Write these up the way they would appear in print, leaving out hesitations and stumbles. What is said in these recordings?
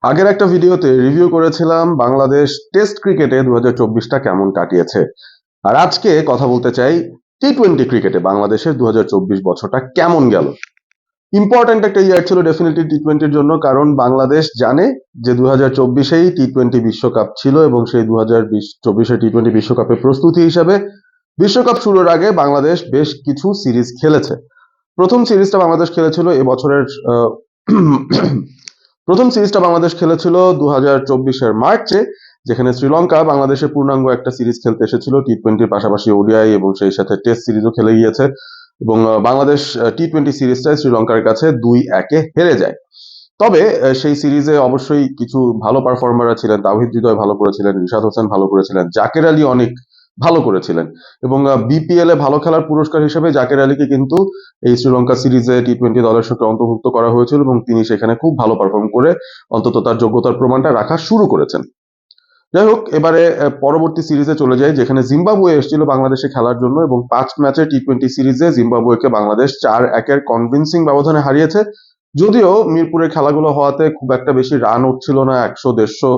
আগের একটা ভিডিওতে রিভিউ করেছিলাম বাংলাদেশ টেস্ট ক্রিকেটে 2024টা কেমন কাটিয়েছে। আর আজকে কথা বলতে চাই টি-টোয়েন্টি ক্রিকেটে বাংলাদেশের 2024 বছরটা কেমন গেল। ইম্পর্ট্যান্ট একটা ইয়ার ছিল ডেফিনেটলি টি-টোয়েন্টির জন্য, কারণ বাংলাদেশ জানে যে 2024-এই টি-টোয়েন্টি বিশ্বকাপ ছিল এবং সেই 2024 টি-টোয়েন্টি বিশ্বকাপের প্রস্তুতি হিসাবে বিশ্বকাপ শুরুর আগে বাংলাদেশ বেশ কিছু সিরিজ খেলেছে। প্রথম সিরিজটা বাংলাদেশ খেলেছিল এবছরের প্রথম সিরিজটা বাংলাদেশ খেলেছিল 2024-এর মার্চে, যেখানে শ্রীলঙ্কা বাংলাদেশের পূর্ণাঙ্গ একটা সিরিজ খেলতে এসেছিল টি-টোয়েন্টির পাশাপাশি ওডিআই এবং সেই সাথে টেস্ট সিরিজও খেলে গিয়েছে। এবং বাংলাদেশ টি-টোয়েন্টি সিরিজটায় শ্রীলঙ্কার কাছে 2-1-এ হেরে যায়। তবে সেই সিরিজে অবশ্যই কিছু ভালো পারফর্মাররা ছিলেন। তাওহিদ হৃদয় ভালো করেছিলেন, রিশাদ হোসেন ভালো করেছিলেন, জাকের আলী অনেক ভালো করেছিলেন। এবং বিপিএল এ ভালো খেলার পুরস্কার হিসেবে জাকের আলীকে কিন্তু এই শ্রীলঙ্কা সিরিজে টি-টোয়েন্টি দলের সাথে অন্তর্ভুক্ত করা হয়েছিল এবং তিনি সেখানে খুব ভালো পারফর্ম করে অন্তত তার যোগ্যতার প্রমাণটা রাখা শুরু করেছেন। যাই হোক, এবারে পরবর্তী সিরিজে চলে যায়, যেখানে জিম্বাবুয়ে এসেছিল বাংলাদেশে খেলার জন্য এবং 5 ম্যাচের টি-টোয়েন্টি সিরিজে জিম্বাবুয়েকে বাংলাদেশ 4-1-এর কনভিন্সিং ব্যবধানে হারিয়েছে। যদিও মিরপুরের খেলাগুলো হওয়াতে খুব একটা বেশি রান উঠছিল না, 100, 150,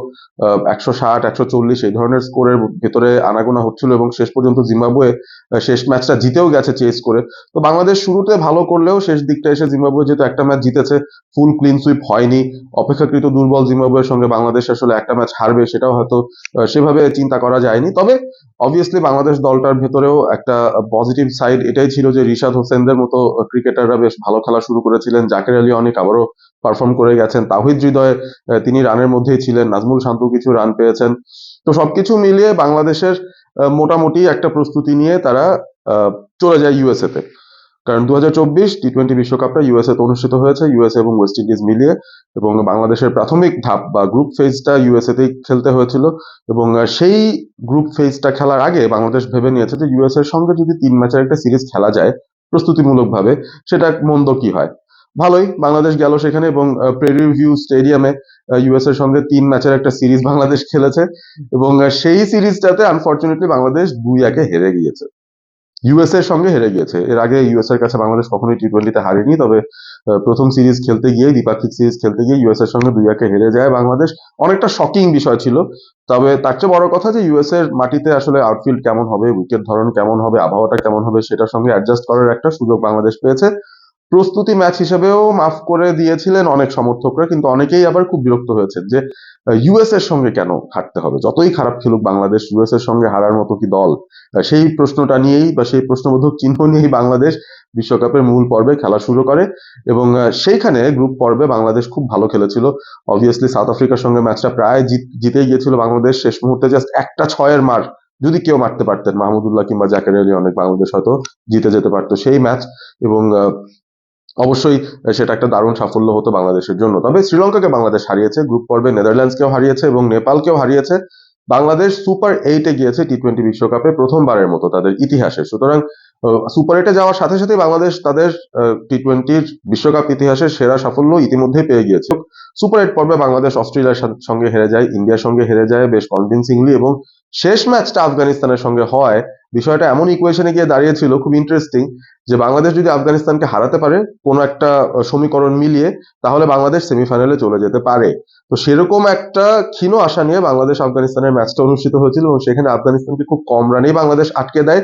160, 140 এই ধরনের স্কোরের ভেতরে আনাগোনা হচ্ছিল এবং শেষ পর্যন্ত জিম্বাবুয়ে শেষ ম্যাচটা জিতেও গেছে চেস করে। তো বাংলাদেশ শুরুতে ভালো করলেও শেষ দিকটা এসে জিম্বাবুয়ে যেহেতু একটা ম্যাচ জিতেছে, ফুল ক্লিন সুইপ হয়নি। অপেক্ষাকৃত দুর্বল জিম্বাবুয়ের সঙ্গে বাংলাদেশ আসলে একটা ম্যাচ হারবে সেটাও হয়তো সেভাবে চিন্তা করা যায়নি। তবে অবভিয়াসলি বাংলাদেশ দলটার ভেতরেও একটা পজিটিভ সাইড এটাই ছিল যে রিশাদ হোসেনদের মতো ক্রিকেটাররা বেশ ভালো খেলা শুরু করেছিলেন। জাকের আলী অনেক আবারও পারফর্ম করে গেছেন। তাওহিদ হৃদয় তিনি রানের মধ্যেই ছিলেন। নাজমুল শান্ত কিছু রান পেয়েছেন। তো সবকিছু মিলিয়ে বাংলাদেশের মোটামুটি একটা প্রস্তুতি নিয়ে তারা আহ, চলে যায় ইউএসএ তে। কারণ 2024 টি-টোয়েন্টি বিশ্বকাপটা ইউএসএ তে অনুষ্ঠিত হয়েছে, ইউএসএ এবং ওয়েস্ট ইন্ডিজ মিলিয়ে। এবং বাংলাদেশের প্রাথমিক ধাপ বা গ্রুপ ফেজটা ইউএসএ তেই খেলতে হয়েছিল। এবং সেই গ্রুপ ফেজটা খেলার আগে বাংলাদেশ ভেবে নিয়েছে যে ইউএসএ এর সঙ্গে যদি 3 ম্যাচের একটা সিরিজ খেলা যায় প্রস্তুতিমূলক ভাবে, সেটা মন্দ কি হয়। ভালোই বাংলাদেশ গেল সেখানে এবং প্রেরি ভিউ স্টেডিয়ামে ইউএসএ এর সঙ্গে 3 ম্যাচের একটা সিরিজ বাংলাদেশ খেলেছে। এবং সেই সিরিজটাতে আনফরচুনেটলি বাংলাদেশ 2-1-এ হেরে গিয়েছে, ইউএসএ এর সঙ্গে হেরে গিয়েছে। এর আগে ইউএসএ এর কাছে বাংলাদেশ কখনোই টি-টোয়েন্টিতে হারেনি। তবে প্রথম সিরিজ খেলতে গিয়ে, দ্বিপাক্ষিক সিরিজ খেলতে গিয়ে ইউএসএ এর সঙ্গে 2-1-এ হেরে যায় বাংলাদেশ। অনেকটা শকিং বিষয় ছিল। তবে তার চেয়ে বড় কথা যে ইউএসএ এর মাটিতে আসলে আউটফিল্ড কেমন হবে, উইকেট ধরন কেমন হবে, আবহাওয়াটা কেমন হবে সেটার সঙ্গে অ্যাডজাস্ট করার একটা সুযোগ বাংলাদেশ পেয়েছে। প্রস্তুতি ম্যাচ হিসেবেও মাফ করে দিয়েছিলেন অনেক সমর্থকরা, কিন্তু অনেকেই আবার খুব বিরক্ত হয়েছেন যে ইউএস এর সঙ্গে কেন হারতে হবে, যতই খারাপ খেলুক বাংলাদেশ, ইউএস এর সঙ্গে হারার মতো কি দল। সেই প্রশ্নটা নিয়েই বা সেই প্রশ্নবোধক চিহ্ন নিয়েই বাংলাদেশ বিশ্বকাপের মূল পর্বে খেলা শুরু করে। এবং সেইখানে গ্রুপ পর্বে বাংলাদেশ খুব ভালো খেলেছিল। অবভিয়াসলি সাউথ আফ্রিকার সঙ্গে ম্যাচটা প্রায় জিতেই গিয়েছিল বাংলাদেশ, শেষ মুহূর্তে জাস্ট একটা 6-এর মার যদি কেউ মারতে পারতেন, মাহমুদুল্লাহ কিংবা জাকের আলী, অনেক বাংলাদেশ হয়তো জিতে যেতে পারতো সেই ম্যাচ। এবং অবশ্যই সেটা একটা দারুণ সাফল্য হতো বাংলাদেশের জন্য। তবে শ্রীলঙ্কাকে বাংলাদেশ হারিয়েছে, গ্রুপ পর্বে নেদারল্যান্ডসকেও হারিয়েছে এবং নেপালকেও হারিয়েছে। বাংলাদেশ সুপার 8-এ গিয়েছে টি-টোয়েন্টি বিশ্বকাপে প্রথমবারের মতো তাদের ইতিহাসে। সুতরাং সুপার 8-এ যাওয়ার সাথে সাথে বাংলাদেশ তাদের টি-টোয়েন্টির বিশ্বকাপ ইতিহাসের সেরা সাফল্য ইতিমধ্যেই পেয়ে গিয়েছে। সুপার 8 পর্বে বাংলাদেশ অস্ট্রেলিয়ার সঙ্গে হেরে যায়, ইন্ডিয়ার সঙ্গে হেরে যায় বেশ কনভিন্সিংলি, এবং শেষ ম্যাচটা আফগানিস্তানের সঙ্গে হয়। বিষয়টা এমন ইকুয়েশনে গিয়ে দাঁড়িয়েছিল, খুব ইন্টারেস্টিং, যে বাংলাদেশ যদি আফগানিস্তানকে হারাতে পারে কোনো একটা সমীকরণ মিলিয়ে, তাহলে বাংলাদেশ সেমিফাইনালে চলে যেতে পারে। তো সেরকম একটা ক্ষীণ আশা নিয়ে বাংলাদেশ আফগানিস্তানের ম্যাচটা অনুষ্ঠিত হয়েছিল এবং সেখানে আফগানিস্তানকে খুব কম রানেই বাংলাদেশ আটকে দেয়।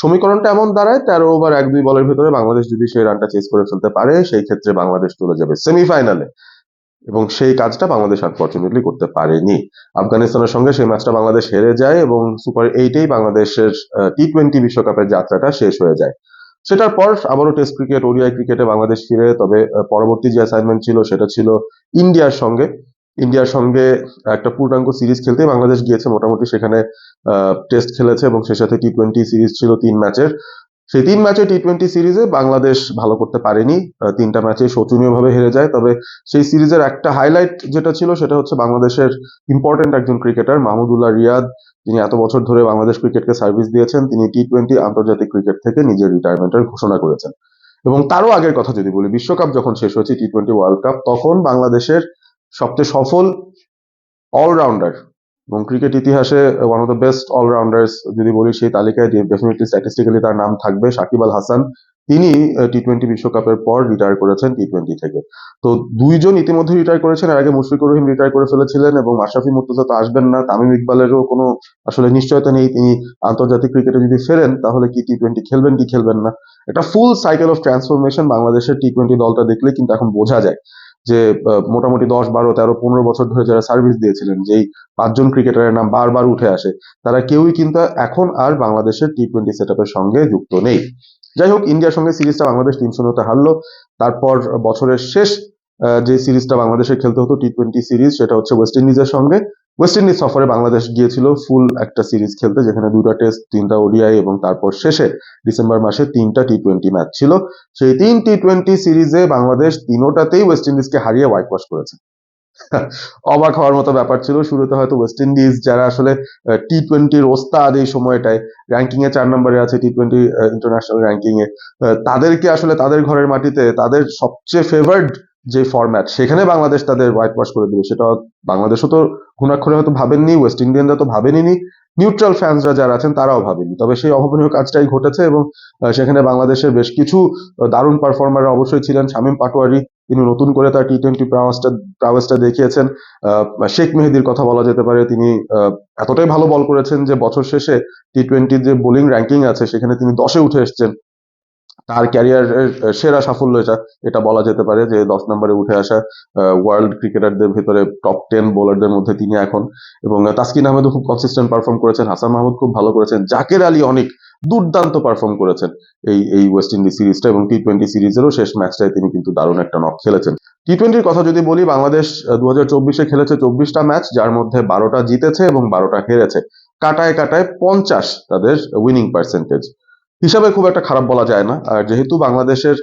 সমীকরণটা এমন দাঁড়ায় 13 ওভার 1-2 বলের ভেতরে বাংলাদেশ যদি সেই রানটা চেস করে ফেলতে পারে, সেই ক্ষেত্রে বাংলাদেশ চলে যাবে সেমিফাইনালে। এবং সেই কাজটা বাংলাদেশ আনফরচুনেটলি করতে পারেনি। আফগানিস্তানের সঙ্গে সেই ম্যাচটা বাংলাদেশ হেরে যায় এবং সুপার 8-এই বাংলাদেশের টি-টোয়েন্টি বিশ্বকাপের যাত্রাটা শেষ হয়ে যায়। সেটার পর আবারও টেস্ট ক্রিকেট, ওডিআই ক্রিকেটে বাংলাদেশ ফিরে। তবে পরবর্তী যে অ্যাসাইনমেন্ট ছিল সেটা ছিল ইন্ডিয়ার সঙ্গে। ইন্ডিয়ার সঙ্গে একটা পূর্ণাঙ্গ সিরিজ খেলতেই বাংলাদেশ গিয়েছে। মোটামুটি সেখানে টেস্ট খেলেছে এবং সে সাথে টি-টোয়েন্টি সিরিজ ছিল 3 ম্যাচের। সেই 3 ম্যাচে টি-টোয়েন্টি সিরিজে বাংলাদেশ ভালো করতে পারেনি, 3টা ম্যাচে শোচনীয় ভাবে হেরে যায়। তবে সেই সিরিজের একটা হাইলাইট যেটা ছিল সেটা হচ্ছে বাংলাদেশের ইম্পর্টেন্ট একজন ক্রিকেটার মাহমুদুল্লাহ রিয়াদ, যিনি এত বছর ধরে বাংলাদেশ ক্রিকেটকে সার্ভিস দিয়েছেন, তিনি টি-টোয়েন্টি আন্তর্জাতিক ক্রিকেট থেকে নিজের রিটায়ারমেন্টের ঘোষণা করেছেন। এবং তারও আগের কথা যদি বলি, বিশ্বকাপ যখন শেষ হয়েছে, টি-টোয়েন্টি ওয়ার্ল্ড কাপ, তখন বাংলাদেশের সবচেয়ে সফল অলরাউন্ডার এবং ক্রিকেট ইতিহাসে one of the best all-rounders যদি বলি, সেই তালিকায় ডেফিনেটলি স্ট্যাটিস্টিক্যালি তার নাম থাকবে। সাকিব আল হাসান, তিনি টি-20 বিশ্বকাপের পর রিটায়ার করেছেন টি-20 থেকে। তো দুইজন ইতিমধ্যে রিটায়ার করেছেন, এর আগে মুশফিকুর রহিম রিটায়ার করে ফেলেছিলেন, এবং মাশরাফি মুর্তজা তো আসবেন না। তামিম ইকবালেরও কোনো আসলে নিশ্চয়তা নেই তিনি আন্তর্জাতিক ক্রিকেটে যদি ফেরেন তাহলে কি টি-20 খেলবেন কি খেলবেন না। একটা ফুল সাইকেল অফ ট্রান্সফরমেশন বাংলাদেশের টি-20 দলটা দেখলে কিন্তু এখন বোঝা যায় যে মোটামুটি 10, 12, 13, 15 বছর ধরে যারা সার্ভিস দিয়েছিলেন, যেই 5জন ক্রিকেটারের নাম বারবার উঠে আসে, তারা কেউই কিন্তু এখন আর বাংলাদেশের টি-20 সেটআপের সঙ্গে যুক্ত নেই। যাই হোক, ইন্ডিয়ার সঙ্গে সিরিজটা বাংলাদেশ 3-0 হারলো। তারপর বছরের শেষ যে সিরিজটা বাংলাদেশের খেলতে হতো টি-20 সিরিজ, সেটা হচ্ছে ওয়েস্ট ইন্ডিজের সঙ্গে। ওয়েস্ট ইন্ডিজ সফরে বাংলাদেশ গিয়েছিল ফুল একটা সিরিজ খেলতে, যেখানে 2টা টেস্ট, 3টা ওডিআই, এবং তারপর শেষে ডিসেম্বর মাসে 3টা টি-20 ম্যাচ ছিল। সেই 3 টি-20 সিরিজে বাংলাদেশ 3টাতেই ওয়েস্ট ইন্ডিজকে হারিয়ে হোয়াইট ওয়াশ করেছে। অবাক হওয়ার মতো ব্যাপার ছিল। শুরুতে হয়তো ওয়েস্ট ইন্ডিজ, যারা আসলে টি-20-র ওস্তাদ এই সময়টায়, র্যাঙ্কিং এ 4 নম্বরে আছে টি-20 ইন্টারন্যাশনাল র্যাঙ্কিং এ, তাদেরকে আসলে তাদের ঘরের মাটিতে তাদের সবচেয়ে ফেভার্ড যে ফরম্যাট, সেখানে বাংলাদেশ তাদের হোয়াইট ওয়াশ করে দিল। সেটা বাংলাদেশও তো ঘুণাক্ষরে হয়তো ভাবেননি, ওয়েস্ট ইন্ডিয়ানরা তো ভাবেনি, নিউট্রাল ফ্যান্সরা যারা আছেন তারাও ভাবেনি। তবে সেই অভাবনীয় কাজটাই ঘটেছে, এবং সেখানে বাংলাদেশের বেশ কিছু দারুণ পারফর্মার অবশ্যই ছিলেন। শামীম পাটোয়ারি, তিনি নতুন করে তার টি-20 প্রাওয়েসটা দেখিয়েছেন। শেখ মেহেদীর কথা বলা যেতে পারে, তিনি এতটাই ভালো বল করেছেন যে বছর শেষে টি-20 যে বোলিং র্যাঙ্কিং আছে সেখানে তিনি 10-এ উঠে এসেছেন। তার ক্যারিয়ারের সেরা সাফল্য এটা বলা যেতে পারে, যে 10 নম্বরে উঠে আসা ওয়ার্ল্ড ক্রিকেটারদের ভিতরে টপ 10 বোলারদের মধ্যে তিনি এখন। এবং তাসকিন আহমেদও খুব কনসিস্টেন্ট পারফর্ম করেছেন, হাসান মাহমুদ খুব ভালো করেছেন, জাকের আলী অনেক দুর্দান্ত পারফর্ম করেছেন এই ওয়েস্ট ইন্ডিজ সিরিজটা, এবং টি-20 সিরিজেরও শেষ ম্যাচটায় তিনি কিন্তু দারুণ একটা নক খেলেছেন। টি-20-র কথা যদি বলি, বাংলাদেশ 2024-এ খেলেছে 24টা ম্যাচ, যার মধ্যে 12টা জিতেছে এবং 12টা হেরেছে। কাটায় কাটায় 50 তাদের উইনিং পার্সেন্টেজ হিসাবে খুব একটা খারাপ বলা যায় না। আর যেহেতু বাংলাদেশের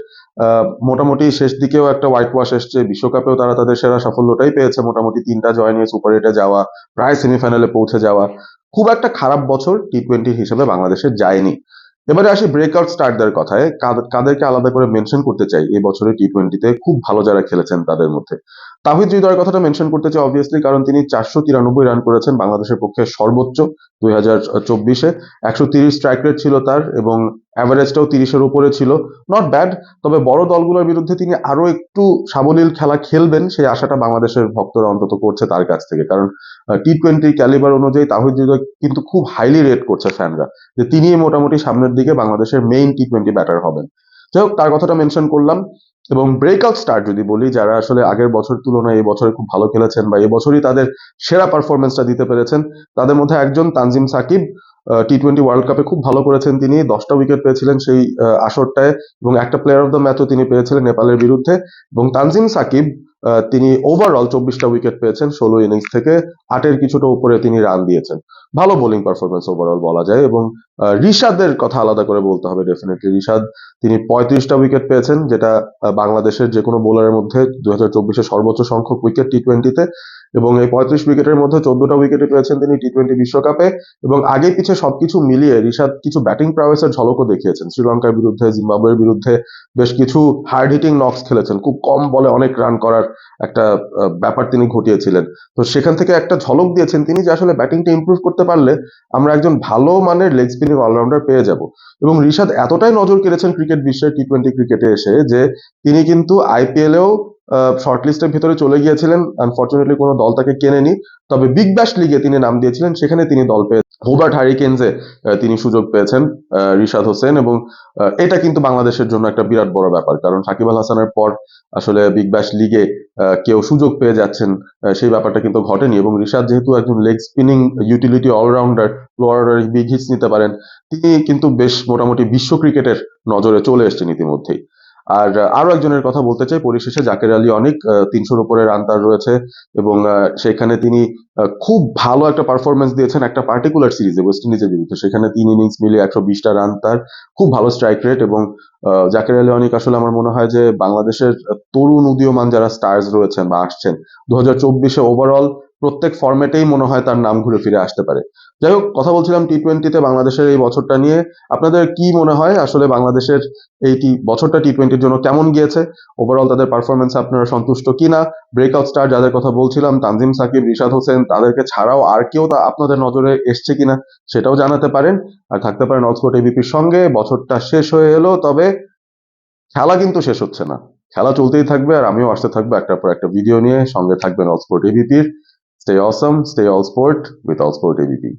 মোটামুটি শেষ দিকেও একটা হোয়াইট ওয়াশ এসছে, বিশ্বকাপেও তারা তাদের সেরা সাফল্যটাই পেয়েছে, মোটামুটি 3টা জয় নিয়ে সুপার 8-এ যাওয়া, প্রায় সেমিফাইনালে পৌঁছে যাওয়া, খুব একটা খারাপ বছর টি-20 হিসেবে বাংলাদেশের যায়নি। এবারে আসি ব্রেকআউট স্টারদের কথায়, কাদেরকে আলাদা করে মেনশন করতে চাই এই বছরে টি-20-তে খুব ভালো যারা খেলেছেন তাদের মধ্যে। তাহিদ হৃদয়ের কথাটা মেনশন করতে চাই অবভিয়াসলি, কারণ তিনি 493 রান করেছেন বাংলাদেশের পক্ষে সর্বোচ্চ 2024-এ। 130 স্ট্রাইক রেট ছিল তার, এবং অ্যাভারেজটাও 30-এর উপরে ছিল। Not bad. তবে বড় দলগুলোর বিরুদ্ধে তিনি আরো একটু সাবলীল খেলা খেলবেন, সেই আশাটা বাংলাদেশের ভক্তরা অন্তত করছে তার কাছ থেকে। কারণ টি-20 ক্যালিবার অনুযায়ী তাহিদ হৃদয় কিন্তু খুব হাইলি রেট করছে ফ্যানরা, যে তিনি মোটামুটি সামনের দিকে বাংলাদেশের মেইন টি-20 ব্যাটার হবেন। যাই হোক, তার কথাটা মেনশন করলাম। এবং ব্রেকআউট স্টার যদি বলি, যারা আসলে আগের বছর তুলনায় এই বছরে খুব ভালো খেলেছেন, বা এবছরই তাদের সেরা পারফরমেন্সটা দিতে পেরেছেন, তাদের মধ্যে একজন তানজিম সাকিব। টি-20 ওয়ার্ল্ড কাপে খুব ভালো করেছেন তিনি, 10টা উইকেট পেয়েছিলেন সেই আসরটায়, এবং একটা প্লেয়ার অফ দ্য ম্যাচও তিনি পেয়েছিলেন নেপালের বিরুদ্ধে। এবং তানজিম সাকিব, তিনি ওভারঅল 24টা উইকেট পেয়েছেন 16 ইনিংস থেকে, 8-এর কিছুটা উপরে তিনি রান দিয়েছেন। ভালো বোলিং পারফরমেন্স ওভারঅল বলা যায়। এবং রিশাদের কথা আলাদা করে বলতে হবে ডেফিনেটলি। রিশাদ, তিনি 35টা উইকেট পেয়েছেন, যেটা বাংলাদেশের যে কোনো বোলারের মধ্যে 2024-এ সর্বোচ্চ সংখ্যক উইকেট টি-20-তে। এবং এই 35 উইকেটের মধ্যে 14টা উইকেটে পেয়েছেন তিনি টি-20 বিশ্বকাপে। এবং আগে পিছে সবকিছু মিলিয়ে রিশাদ কিছু ব্যাটিং প্রাওয়েসের ঝলকও দেখিয়েছেন। শ্রীলঙ্কার বিরুদ্ধে, জিম্বাবুয়ের বিরুদ্ধে বেশ কিছু হার্ড হিটিং নকস খেলেছেন, খুব কম বলে অনেক রান করার একটা ব্যাপার তিনি ঘটিয়েছিলেন। তো সেখান থেকে একটা ঝলক দিয়েছেন তিনি, যে আসলে ব্যাটিংটা ইমপ্রুভ করতে পারলে আমরা একজন ভালো মানের লেগ স্পিনিং অলরাউন্ডার পেয়ে যাব। এবং রিশাদ এতটাই নজর কেড়েছেন ক্রিকেট বিশ্বের টি-20 ক্রিকেটে এসে, যে তিনি কিন্তু আইপিএলেও শর্টলিস্টের ভিতরে চলে গিয়েছিলেন। আনফর্চুনেটলি কোনো দল তাকে কেনেনি, তবে বিগ ব্যাশ লিগে তিনি নাম দিয়েছিলেন, সেখানে তিনি দল পেয়ে হোবার্ট হারিকেনসে তিনি সুযোগ পেয়েছেন রিশাদ হোসেন। এবং এটা কিন্তু বাংলাদেশের জন্য একটা বিরাট বড় ব্যাপার, কারণ সাকিব আল হাসানের পর আসলে বিগ ব্যাশ লিগে কেউ সুযোগ পেয়ে যাচ্ছেন, সেই ব্যাপারটা কিন্তু ঘটেনি। এবং রিশাদ যেহেতু একজন leg spinning utility allrounder, lower অর্ডারে বিগ হিটস নিতে পারেন, তিনি কিন্তু বেশ মোটামুটি বিশ্ব ক্রিকেটের নজরে চলে এসেছেন ইতিমধ্যেই। আর আরো একজনের কথা বলতে চাই পরিশেষে, জাকের আলী অনেক, 300-র উপরে রান তার রয়েছে। এবং সেখানে তিনি খুব ভালো একটা পারফরমেন্স দিয়েছেন একটা পার্টিকুলার সিরিজে ওয়েস্ট ইন্ডিজের বিরুদ্ধে। সেখানে 3 ইনিংস মিলিয়ে 120টা রান তার, খুব ভালো স্ট্রাইক রেট। এবং জাকের আলী অনেক আসলে আমার মনে হয় যে বাংলাদেশের তরুণ উদীয়মান যারা স্টার্স রয়েছেন বা আসছেন 2024-এ ওভারঅল প্রত্যেক ফরম্যাটেই মনে হয় তার নাম ঘুরে ফিরে আসতে পারে। যাই হোক, কথা বলছিলাম টি-20তে বাংলাদেশের এই বছরটা নিয়ে। আপনাদের কি মনে হয় আসলে বাংলাদেশের এই বছরটা টি-20র জন্য কেমন গিয়েছে? ওভারঅল তাদের পারফরমেন্স আপনারা সন্তুষ্ট কিনা? ব্রেকআউট স্টার যাদের কথা বলছিলাম, তানজিম সাকিব, রিশাদ হোসেন, তাদেরকে ছাড়াও আর কেউ তা আপনাদের নজরে এসছে কিনা সেটাও জানাতে পারেন। আর থাকতে পারেন অক্সফোর্ড এবিপির সঙ্গে। বছরটা শেষ হয়ে এলো, তবে খেলা কিন্তু শেষ হচ্ছে না। খেলা চলতেই থাকবে, আর আমিও আসতে থাকবো একটার পর একটা ভিডিও নিয়ে। সঙ্গে থাকবেন অক্সফোর্ড এবিপির। স্টে অসম, স্টে all sport with Oxford ABP.